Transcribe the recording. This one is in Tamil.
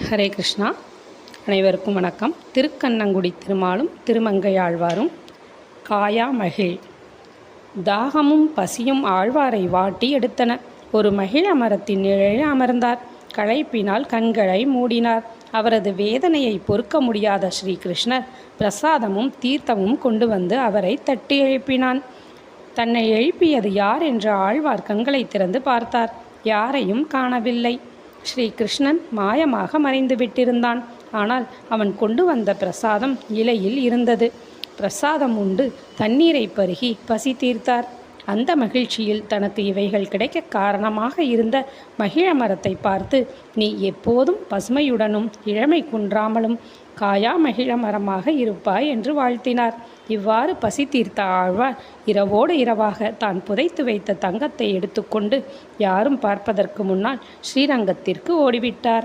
ஹரே கிருஷ்ணா. அனைவருக்கும் வணக்கம். திருக்கண்ணங்குடி திருமாலும் திருமங்கையாழ்வாரும். காயா மகிழ். தாகமும் பசியும் ஆழ்வாரை வாட்டி எடுத்தன. ஒரு மகிழ மரத்தின் நிழலில் அமர்ந்தார். களைப்பினால் கண்களை மூடினார். அவரது வேதனையை பொறுக்க முடியாத ஸ்ரீகிருஷ்ணர் பிரசாதமும் தீர்த்தமும் கொண்டு வந்து அவரை தட்டி எழுப்பினான். தன்னை எழுப்பியது யார் என்று ஆழ்வார் கண்களை திறந்து பார்த்தார். யாரையும் காணவில்லை. ஸ்ரீகிருஷ்ணன் மாயமாக மறைந்து விட்டிருந்தான். ஆனால் அவன் கொண்டு வந்த பிரசாதம் இலையில் இருந்தது. பிரசாதம் உண்டு தண்ணீரை பருகி பசி தீர்த்தார். அந்த மகிழ்ச்சியில் தனக்கு இவைகள் கிடைக்க காரணமாக இருந்த மகிழ மரத்தை பார்த்து, நீ எப்போதும் பசுமையுடனும் இளமை குன்றாமலும் காயா மகிழ மரமாக இருப்பாய் என்று வாழ்த்தினார். இவ்வாறு பசி தீர்த்த ஆழ்வார் இரவோடு இரவாக தான் புதைத்து வைத்த தங்கத்தை எடுத்துக்கொண்டு யாரும் பார்ப்பதற்கு முன்னால் ஸ்ரீரங்கத்திற்கு ஓடிவிட்டார்.